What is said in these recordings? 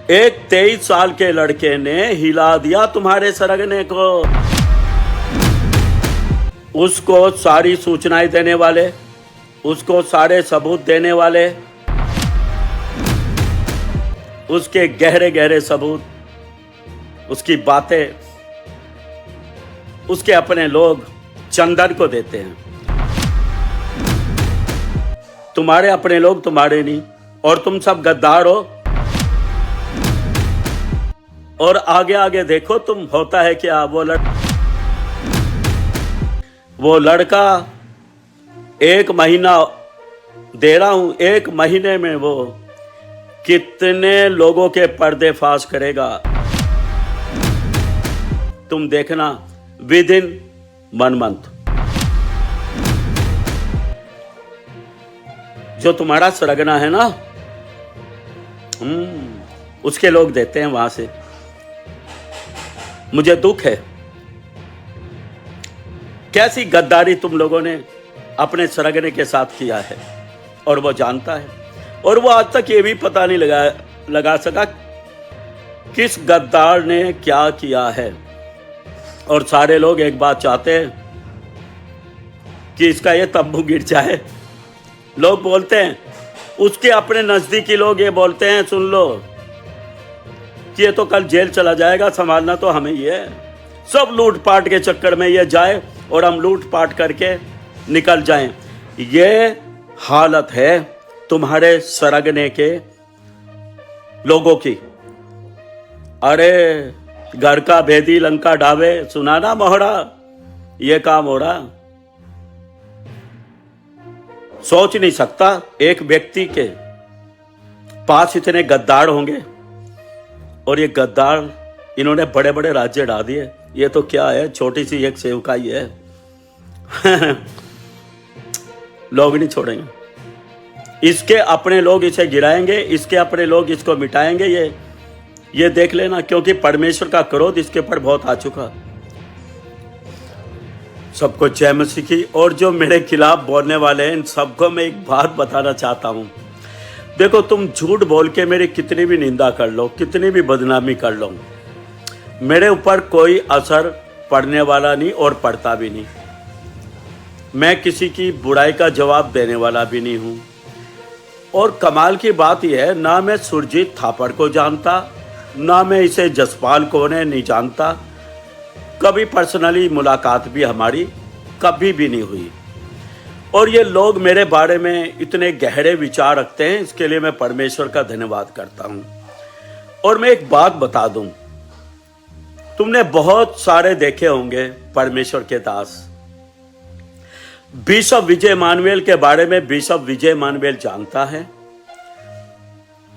एक 23 साल के लड़के ने हिला दिया तुम्हारे सरगने को। उसको सारी सूचनाएं देने वाले, उसको सारे सबूत देने वाले, उसके गहरे गहरे सबूत, उसकी बातें, उसके अपने लोग चंदन को देते हैं। तुम्हारे अपने लोग तुम्हारे नहीं, और तुम सब गद्दार हो। और आगे आगे देखो तुम, होता है क्या। वो लड़का 1 महीना दे रहा हूं, 1 महीने में वो कितने लोगों के पर्देफाश करेगा तुम देखना, विद इन 1 मंथ। जो तुम्हारा सरगना है ना, उसके लोग देते हैं वहां से। मुझे दुख है, कैसी गद्दारी तुम लोगों ने अपने सरगने के साथ किया है, और वो जानता है। और वो आज तक ये भी पता नहीं लगा सका किस गद्दार ने क्या किया है। और सारे लोग एक बात चाहते हैं कि इसका ये तंबू गिर जाए। लोग बोलते हैं, उसके अपने नजदीकी लोग ये बोलते हैं, सुन लो कि ये तो कल जेल चला जाएगा, संभालना तो हमें ही है। सब लूटपाट के चक्कर में ये जाए और हम लूटपाट करके निकल जाएं। ये हालत है तुम्हारे सरगने के लोगों की। अरे घर का भेदी लंका ढावे, सुना ना मोहरा, ये काम हो रहा। सोच नहीं सकता एक व्यक्ति के पास इतने गद्दार होंगे, और ये गद्दार इन्होंने बड़े बड़े राज्य ढा दिए। ये तो क्या है, छोटी सी एक सेवकाई है। लोग नहीं छोड़ेंगे, इसके अपने लोग इसे गिराएंगे, इसके अपने लोग इसको मिटाएंगे। ये देख लेना, क्योंकि परमेश्वर का क्रोध इसके ऊपर बहुत आ चुका। सबको जय मसीह की। और जो मेरे खिलाफ बोलने वाले हैं, इन सबको मैं एक बात बताना चाहता हूं। देखो, तुम झूठ बोल के मेरी कितनी भी निंदा कर लो, कितनी भी बदनामी कर लो, मेरे ऊपर कोई असर पड़ने वाला नहीं और पड़ता भी नहीं। मैं किसी की बुराई का जवाब देने वाला भी नहीं हूं। और कमाल की बात यह है, ना मैं सुरजीत थापड़ को जानता, ना मैं इसे जसपाल को नहीं जानता। कभी पर्सनली मुलाकात भी हमारी कभी भी नहीं हुई। और ये लोग मेरे बारे में इतने गहरे विचार रखते हैं, इसके लिए मैं परमेश्वर का धन्यवाद करता हूं। और मैं एक बात बता दूं, तुमने बहुत सारे देखे होंगे परमेश्वर के दास। बिशप विजय मानवेल के बारे में बिशप विजय मानवेल जानता है,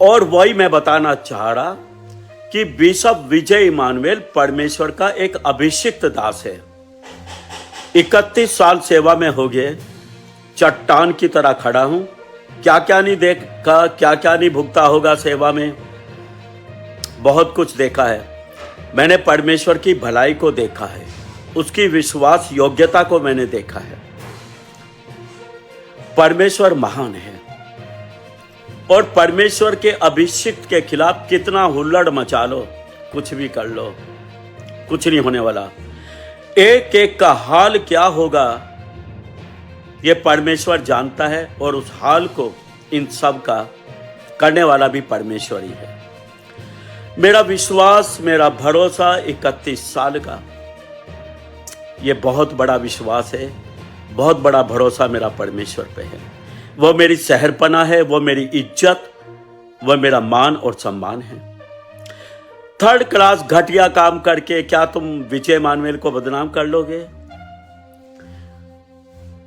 और वही मैं बताना चाह रहा कि बिशप विजय मानवेल परमेश्वर का एक अभिषिक्त दास है। 31 साल सेवा में हो गए, चट्टान की तरह खड़ा हूं। क्या क्या नहीं देखा, क्या क्या नहीं भुगता होगा सेवा में, बहुत कुछ देखा है। मैंने परमेश्वर की भलाई को देखा है, उसकी विश्वास योग्यता को मैंने देखा है। परमेश्वर महान है, और परमेश्वर के अभिषिक्त के खिलाफ कितना हुल्लड़ मचा लो, कुछ भी कर लो, कुछ नहीं होने वाला। एक एक का हाल क्या होगा ये परमेश्वर जानता है, और उस हाल को इन सब का करने वाला भी परमेश्वर ही है। मेरा विश्वास, मेरा भरोसा 31 साल का, ये बहुत बड़ा विश्वास है, बहुत बड़ा भरोसा मेरा परमेश्वर पे है। वो मेरी सहरपना है, वो मेरी इज्जत, वो मेरा मान और सम्मान है। 3rd क्लास घटिया काम करके क्या तुम विजय मानवेल को बदनाम कर लोगे?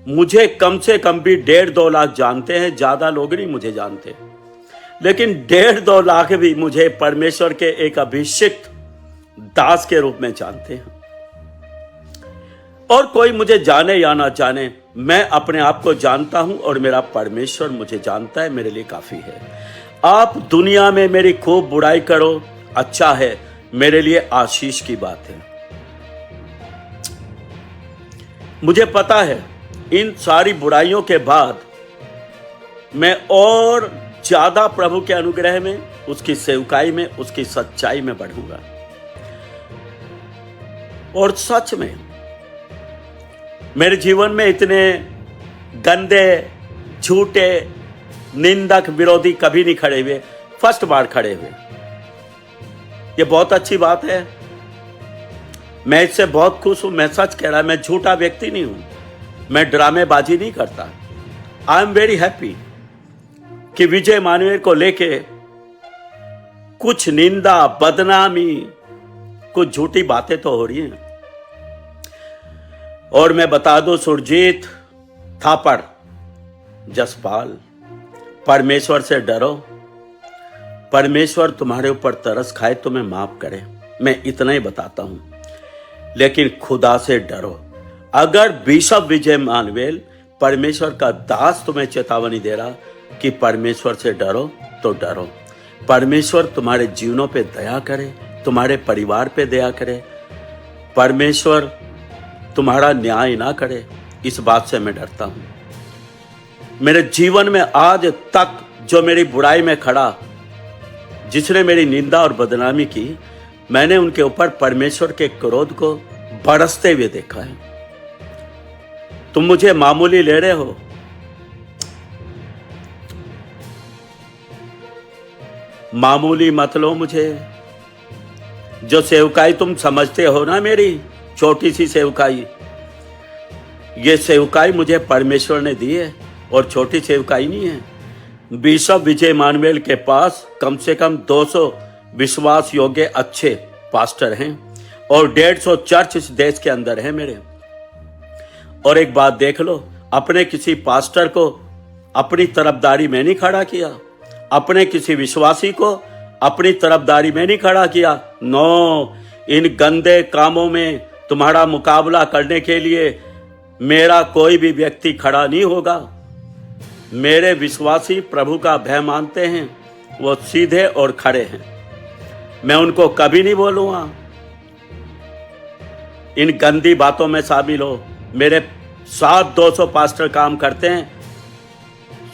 मुझे कम से कम भी 1.5-2 लाख जानते हैं, ज्यादा लोग नहीं मुझे जानते, लेकिन 1.5-2 लाख भी मुझे परमेश्वर के एक अभिषिक्त दास के रूप में जानते हैं। और कोई मुझे जाने या ना जाने, मैं अपने आप को जानता हूं, और मेरा परमेश्वर मुझे जानता है, मेरे लिए काफी है। आप दुनिया में मेरी खूब बुराई करो, अच्छा है, मेरे लिए आशीष की बात है। मुझे पता है इन सारी बुराइयों के बाद मैं और ज्यादा प्रभु के अनुग्रह में उसकी सेवकाई में, उसकी सच्चाई में बढ़ूंगा। और सच में मेरे जीवन में इतने गंदे, झूठे, निंदक, विरोधी कभी नहीं खड़े हुए, फर्स्ट बार खड़े हुए। ये बहुत अच्छी बात है, मैं इससे बहुत खुश हूं। मैं सच कह रहा, मैं झूठा व्यक्ति नहीं हूं, मैं ड्रामेबाजी नहीं करता। आई एम वेरी हैप्पी कि विजय मानवेल को लेके कुछ निंदा, बदनामी, कुछ झूठी बातें तो हो रही हैं। और मैं बता दूं, सुरजीत थापड़, जसपाल, परमेश्वर से डरो। परमेश्वर तुम्हारे ऊपर तरस खाए तुम्हें माफ करे, मैं इतना ही बताता हूं। लेकिन खुदा से डरो। अगर बिशप विजय मानवेल, परमेश्वर का दास, तुम्हें चेतावनी दे रहा कि परमेश्वर से डरो, तो डरो। परमेश्वर तुम्हारे जीवनों पे दया करे, तुम्हारे परिवार पे दया करे। परमेश्वर तुम्हारा न्याय ना करे, इस बात से मैं डरता हूं। मेरे जीवन में आज तक जो मेरी बुराई में खड़ा, जिसने मेरी निंदा और बदनामी की, मैंने उनके ऊपर परमेश्वर के क्रोध को बरसते हुए देखा है। तुम मुझे मामूली ले रहे हो, मामूली मत लो मुझे। जो सेवकाई तुम समझते हो ना, मेरी छोटी सी सेवकाई, ये सेवकाई मुझे परमेश्वर ने दी है और छोटी सेवकाई नहीं है। बिशप विजय मानवेल के पास कम से कम 200 विश्वास योग्य अच्छे पास्टर हैं और 150 चर्च इस देश के अंदर हैं मेरे। और एक बात देख लो, अपने किसी पास्टर को अपनी तरफदारी में नहीं खड़ा किया, अपने किसी विश्वासी को अपनी तरफदारी में नहीं खड़ा किया। नो, इन गंदे कामों में तुम्हारा मुकाबला करने के लिए मेरा कोई भी व्यक्ति खड़ा नहीं होगा। मेरे विश्वासी प्रभु का भय मानते हैं, वो सीधे और खड़े हैं। मैं उनको कभी नहीं बोलूंगा इन गंदी बातों में शामिल हो। मेरे साथ 200 पास्टर काम करते हैं,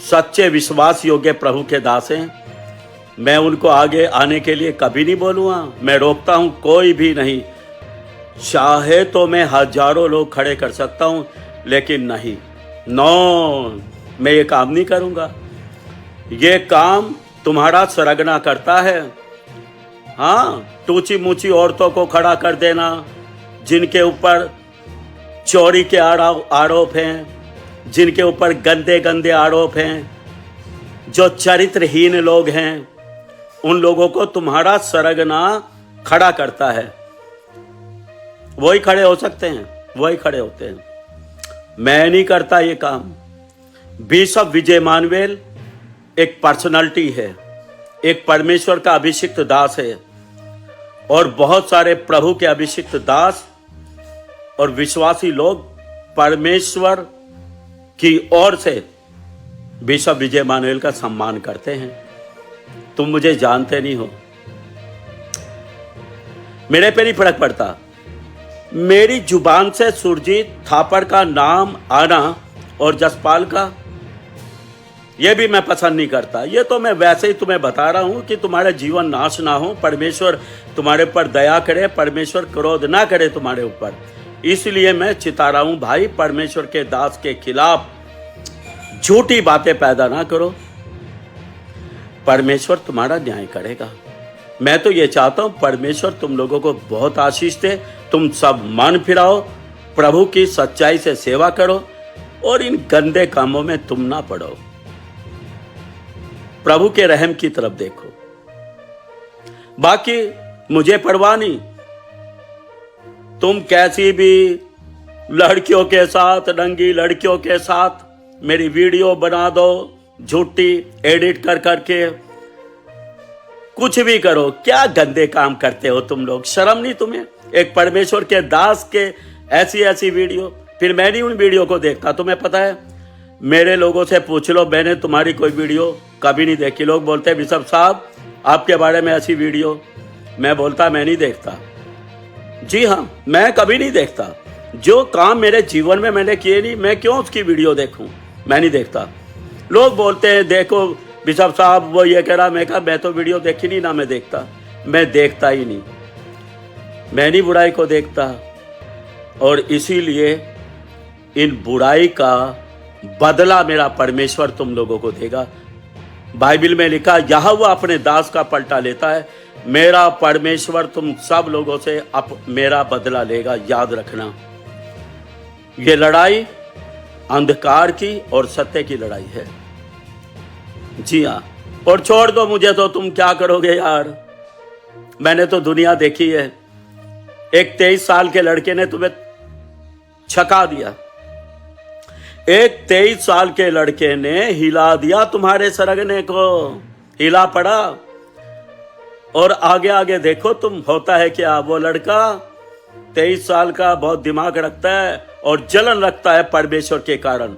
सच्चे विश्वास योग्य प्रभु के दास हैं। मैं उनको आगे आने के लिए कभी नहीं बोलूंगा। मैं रोकता हूं कोई भी नहीं। चाहे तो मैं हजारों लोग खड़े कर सकता हूं, लेकिन नहीं, नो, मैं ये काम नहीं करूंगा। ये काम तुम्हारा सरगना करता है। हाँ, टूची मूची औरतों को खड़ा कर देना, जिनके ऊपर चोरी के आरोप हैं, जिनके ऊपर गंदे गंदे आरोप हैं, जो चरित्रहीन लोग हैं, उन लोगों को तुम्हारा सरगना खड़ा करता है। वही खड़े हो सकते हैं, वही खड़े होते हैं। मैं नहीं करता ये काम। बिशप विजय मानवेल एक पर्सनालिटी है, एक परमेश्वर का अभिषिक्त दास है, और बहुत सारे प्रभु के अभिषिक्त दास और विश्वासी लोग परमेश्वर की ओर से बिशप विजय मानवेल का सम्मान करते हैं। तुम मुझे जानते नहीं हो, मेरे पे नहीं फर्क पड़ता। मेरी जुबान से सुरजीत थापड़ का नाम आना और जसपाल का, यह भी मैं पसंद नहीं करता। ये तो मैं वैसे ही तुम्हें बता रहा हूं कि तुम्हारा जीवन नाश ना हो, परमेश्वर तुम्हारे ऊपर दया करे, परमेश्वर क्रोध ना करे तुम्हारे ऊपर। इसलिए मैं चिता रहा हूं, भाई, परमेश्वर के दास के खिलाफ झूठी बातें पैदा ना करो। परमेश्वर तुम्हारा न्याय करेगा। मैं तो ये चाहता हूं परमेश्वर तुम लोगों को बहुत आशीष दे, तुम सब मन फिराओ, प्रभु की सच्चाई से सेवा करो और इन गंदे कामों में तुम ना पड़ो। प्रभु के रहम की तरफ देखो। बाकी मुझे परवाह नहीं, तुम कैसी भी लड़कियों के साथ, नंगी लड़कियों के साथ मेरी वीडियो बना दो, झूठी एडिट कर करके, कुछ भी करो। क्या गंदे काम करते हो तुम लोग, शर्म नहीं तुम्हें? एक परमेश्वर के दास के ऐसी ऐसी वीडियो, फिर मैं नहीं उन वीडियो को देखता। तुम्हें पता है, मेरे लोगों से पूछ लो, मैंने तुम्हारी कोई वीडियो कभी नहीं देखी। लोग बोलते हैं बिशप साहब आपके बारे में ऐसी वीडियो, मैं बोलता मैं नहीं देखता। जी हाँ, मैं कभी नहीं देखता। जो काम मेरे जीवन में मैंने किए नहीं, मैं क्यों उसकी वीडियो देखूं? मैं नहीं देखता। लोग बोलते हैं देखो बिशप साहब वो ये कह रहा, मैं कहा मैं तो वीडियो देखी नहीं ना, मैं देखता ही नहीं, मैं नहीं बुराई को देखता, और इसीलिए इन बुराई का बदला मेरा परमेश्वर तुम लोगों को देगा। बाइबल में लिखा, यहोवा अपने दास का पलटा लेता है, मेरा परमेश्वर तुम सब लोगों से मेरा बदला लेगा। याद रखना, ये लड़ाई अंधकार की और सत्य की लड़ाई है। जी हाँ, और छोड़ दो मुझे तो, तुम क्या करोगे यार, मैंने तो दुनिया देखी है। एक 23 साल के लड़के ने तुम्हें छका दिया, एक 23 साल के लड़के ने हिला दिया तुम्हारे सरगने को, हिला पड़ा, और आगे आगे देखो तुम, होता है क्या, वो लड़का 23 साल का बहुत दिमाग रखता है और जलन रखता है परमेश्वर के कारण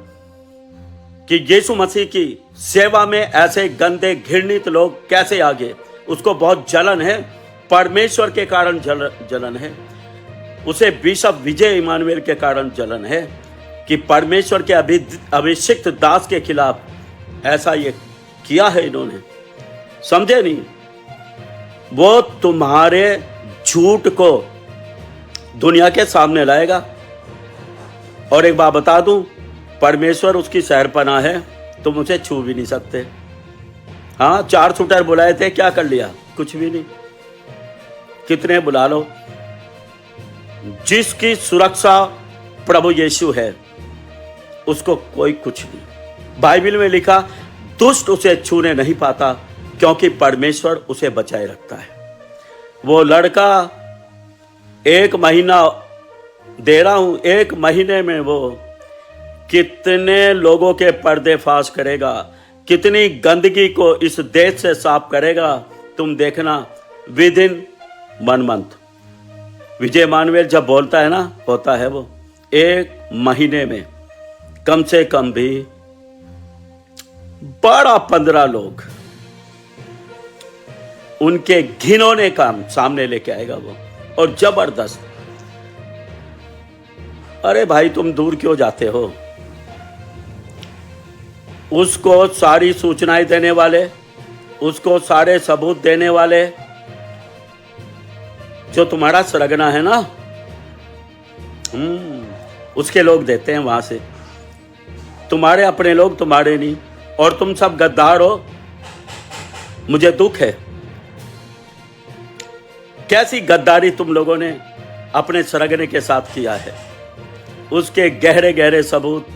कि यीशु मसीह की सेवा में ऐसे गंदे घृणित लोग कैसे आगे, उसको बहुत जलन है, परमेश्वर के कारण जलन है, उसे बिशप विजय इमानुएल के कारण जलन है कि परमेश्वर के अभिषिक्त दास के खिलाफ ऐसा ये किया है इन्होंने। समझे नहीं, वो तुम्हारे झूठ को दुनिया के सामने लाएगा। और एक बात बता दूं, परमेश्वर उसकी शहरपनाह है, तुम उसे छू भी नहीं सकते। हाँ, 4 शूटर बुलाए थे, क्या कर लिया, कुछ भी नहीं। कितने बुला लो, जिसकी सुरक्षा प्रभु यीशु है उसको कोई कुछ नहीं। बाइबल में लिखा, दुष्ट उसे छूने नहीं पाता क्योंकि परमेश्वर उसे बचाए रखता है। वो लड़का 1 महीना दे रहा हूं, 1 महीने में वो कितने लोगों के पर्देफाश करेगा, कितनी गंदगी को इस देश से साफ करेगा, तुम देखना। Within 1 month Vijay Emmanuel जब बोलता है ना, होता है वो 1 महीने में कम से कम भी 12-15 लोग उनके घिनौने काम सामने लेके आएगा वो, और जबरदस्त। अरे भाई, तुम दूर क्यों जाते हो? उसको सारी सूचनाएं देने वाले, उसको सारे सबूत देने वाले, जो तुम्हारा सरगना है ना, उसके लोग देते हैं वहां से। तुम्हारे अपने लोग तुम्हारे नहीं, और तुम सब गद्दार हो। मुझे दुख है, कैसी गद्दारी तुम लोगों ने अपने सरगने के साथ किया है। उसके गहरे गहरे सबूत,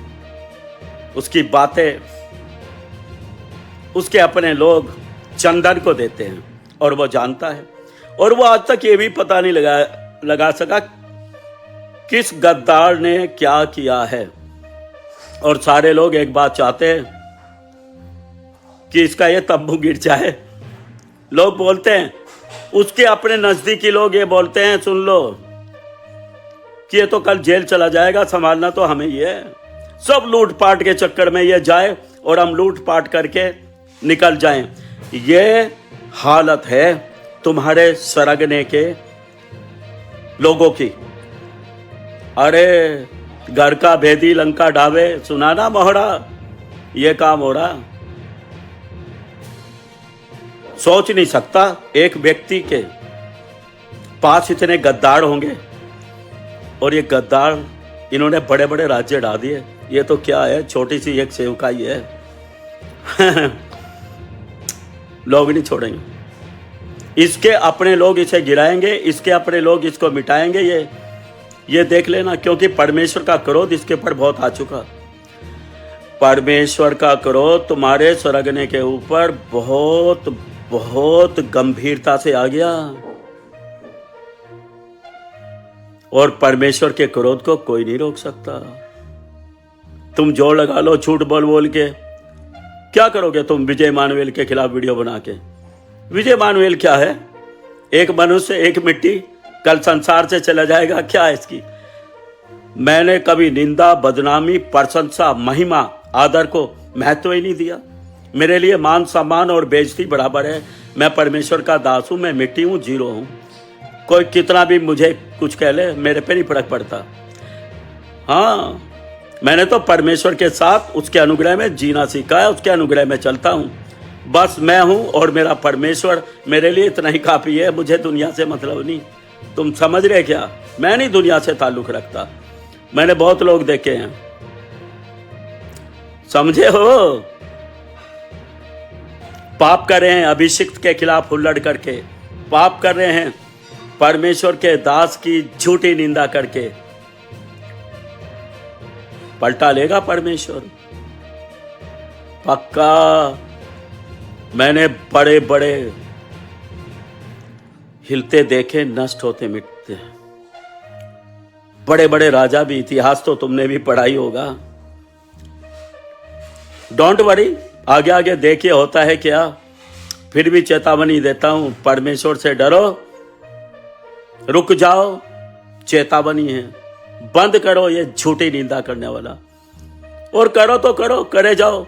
उसकी बातें, उसके अपने लोग चंदन को देते हैं, और वो जानता है। और वो आज तक ये भी पता नहीं लगा सका किस गद्दार ने क्या किया है। और सारे लोग एक बात चाहते हैं कि इसका ये तंबू गिर जाए। लोग बोलते हैं, उसके अपने नजदीकी लोग ये बोलते हैं, सुन लो, कि ये तो कल जेल चला जाएगा, संभालना तो हमें ही है। सब लूटपाट के चक्कर में ये जाए और हम लूटपाट करके निकल जाएं। ये हालत है तुम्हारे सरगने के लोगों की। अरे, घर का भेदी लंका ढावे, सुना ना मोहरा, ये काम हो रहा। सोच नहीं सकता एक व्यक्ति के पास इतने गद्दार होंगे, और ये गद्दार इन्होंने बड़े बड़े राज्य ढा दिए। ये तो क्या है, छोटी सी एक सेवकाई है। लोग नहीं छोड़ेंगे, इसके अपने लोग इसे गिराएंगे, इसके अपने लोग इसको मिटाएंगे। ये देख लेना, क्योंकि परमेश्वर का क्रोध इसके ऊपर बहुत आ चुका। परमेश्वर का क्रोध तुम्हारे सरगने के ऊपर बहुत बहुत गंभीरता से आ गया, और परमेश्वर के क्रोध को कोई नहीं रोक सकता। तुम जोर लगा लो झूठ बोल बोल के, क्या करोगे तुम विजय इमानुएल के खिलाफ वीडियो बना के? विजय इमानुएल क्या है? एक मनुष्य, एक मिट्टी, कल संसार से चला जाएगा। क्या है इसकी? मैंने कभी निंदा, बदनामी, प्रशंसा, महिमा, आदर को महत्व ही नहीं दिया। मेरे लिए मान सम्मान और बेइज्जती बराबर है। मैं परमेश्वर का दास हूं, मैं मिट्टी हूं, जीरो हूं। कोई कितना भी मुझे कुछ कह ले, मेरे पे नहीं फर्क पड़ता। हाँ, मैंने तो परमेश्वर के साथ उसके अनुग्रह में जीना सीखा है, उसके अनुग्रह में चलता हूं। बस मैं हूं और मेरा परमेश्वर, मेरे लिए इतना ही काफी है, मुझे दुनिया से मतलब नहीं। तुम समझ रहे क्या? मैं नहीं दुनिया से ताल्लुक रखता। मैंने बहुत लोग देखे हैं, समझे हो? पाप कर रहे हैं, अभिषिक्त के खिलाफ हुल्लड़ करके पाप कर रहे हैं, परमेश्वर के दास की झूठी निंदा करके। पलटा लेगा परमेश्वर पक्का। मैंने बड़े बड़े हिलते देखे, नष्ट होते मिटते। बड़े बड़े राजा भी, इतिहास तो तुमने भी पढ़ाई होगा। डोंट वरी, आगे आगे देखिए होता है क्या। फिर भी चेतावनी देता हूं, परमेश्वर से डरो, रुक जाओ, चेतावनी है। बंद करो ये झूठी निंदा करने वाला, और करो तो करो, करे जाओ।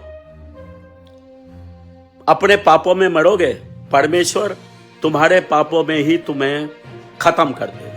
अपने पापों में मरोगे, परमेश्वर तुम्हारे पापों में ही तुम्हें खत्म कर देगा।